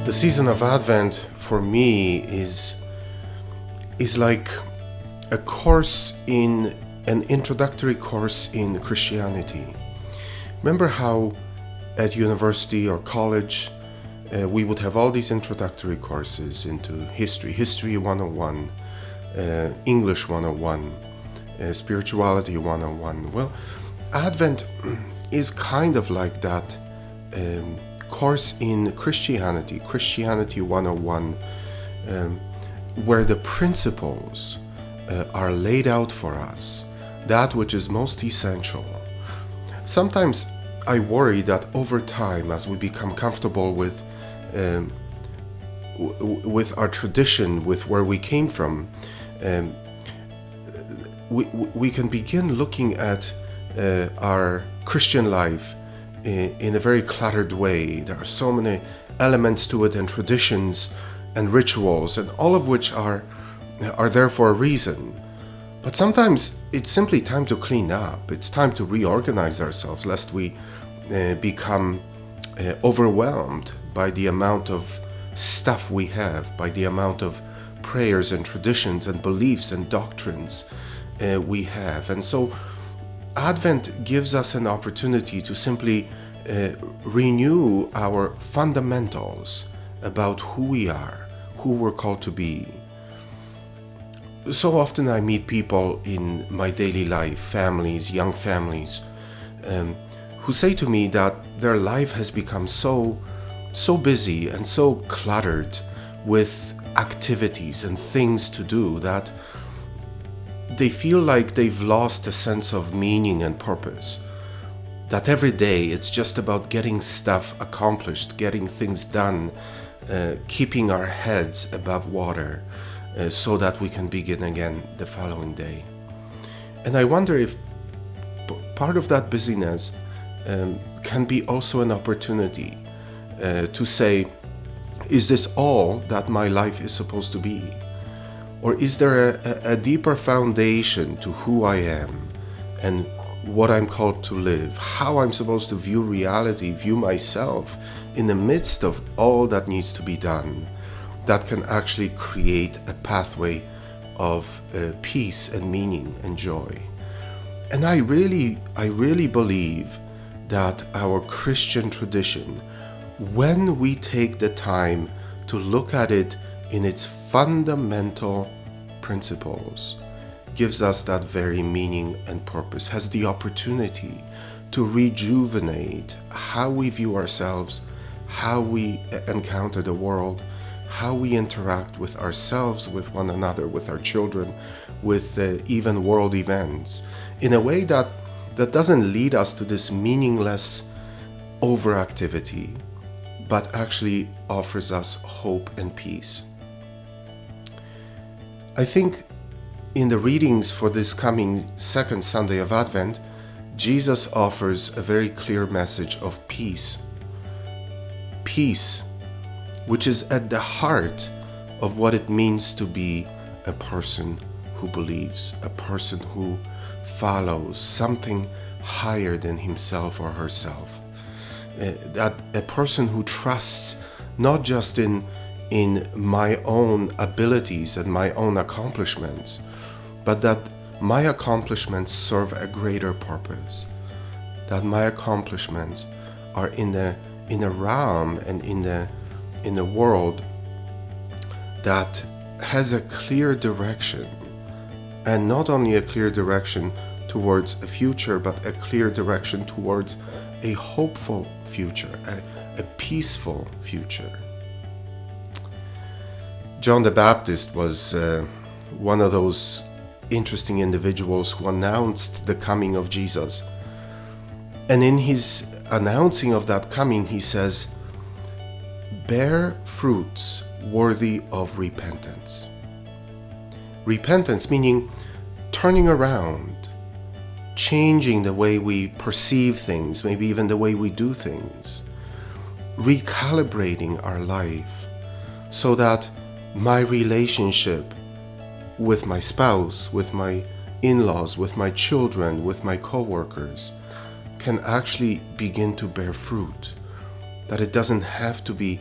The season of Advent for me is like a course in an introductory course in Christianity. Remember how at university or college we would have all these introductory courses into history 101, English 101, spirituality 101. Well, Advent is kind of like that course in Christianity 101, where the principles are laid out for us, that which is most essential. Sometimes I worry that over time, as we become comfortable with our tradition, with where we came from, we can begin looking at our Christian life in a very cluttered way. There are so many elements to it, and traditions and rituals, and all of which are there for a reason. But sometimes it's simply time to clean up. It's time to reorganize ourselves, lest we become overwhelmed by the amount of stuff we have, by the amount of prayers and traditions and beliefs and doctrines we have. And so Advent gives us an opportunity to simply renew our fundamentals about who we are, who we're called to be. So often I meet people in my daily life, families, young families, who say to me that their life has become so busy and so cluttered with activities and things to do that they feel like they've lost a sense of meaning and purpose. That every day it's just about getting stuff accomplished, getting things done, keeping our heads above water so that we can begin again the following day. And I wonder if part of that busyness can be also an opportunity to say, is this all that my life is supposed to be? Or is there a deeper foundation to who I am and what I'm called to live, how I'm supposed to view reality, view myself in the midst of all that needs to be done, that can actually create a pathway of peace and meaning and joy? And I really believe that our Christian tradition, when we take the time to look at it in its fundamental principles, gives us that very meaning and purpose, has the opportunity to rejuvenate how we view ourselves, how we encounter the world, how we interact with ourselves, with one another, with our children, with even world events, in a way that doesn't lead us to this meaningless overactivity, but actually offers us hope and peace. I think in the readings for this coming second Sunday of Advent, Jesus offers a very clear message of peace. Peace, which is at the heart of what it means to be a person who believes, a person who follows something higher than himself or herself. That a person who trusts not just in my own abilities and my own accomplishments, but that my accomplishments serve a greater purpose, that my accomplishments are in a realm and in a world that has a clear direction, and not only a clear direction towards a future, but a clear direction towards a hopeful future, a peaceful future. John the Baptist was one of those interesting individuals who announced the coming of Jesus. And in his announcing of that coming, he says, "Bear fruits worthy of repentance." Repentance meaning turning around, changing the way we perceive things, maybe even the way we do things, recalibrating our life so that my relationship with my spouse, with my in-laws, with my children, with my co-workers can actually begin to bear fruit. That it doesn't have to be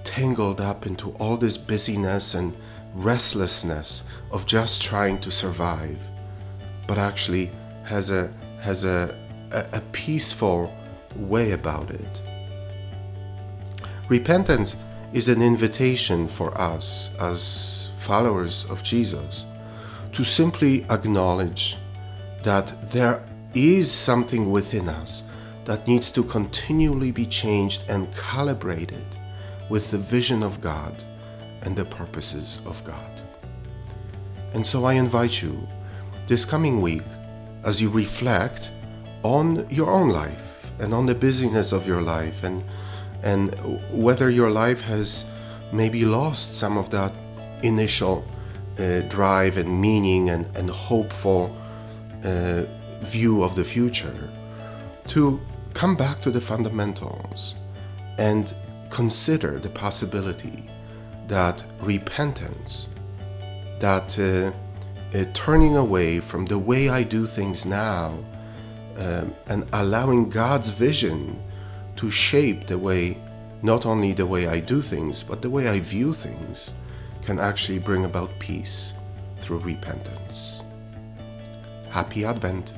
tangled up into all this busyness and restlessness of just trying to survive, but actually has a peaceful way about it. Repentance is an invitation for us as followers of Jesus to simply acknowledge that there is something within us that needs to continually be changed and calibrated with the vision of God and the purposes of God. And so I invite you this coming week, as you reflect on your own life and on the busyness of your life, and whether your life has maybe lost some of that initial drive and meaning and hopeful view of the future, to come back to the fundamentals and consider the possibility that repentance, that turning away from the way I do things now, and allowing God's vision to shape the way, not only the way I do things, but the way I view things, can actually bring about peace through repentance. Happy Advent.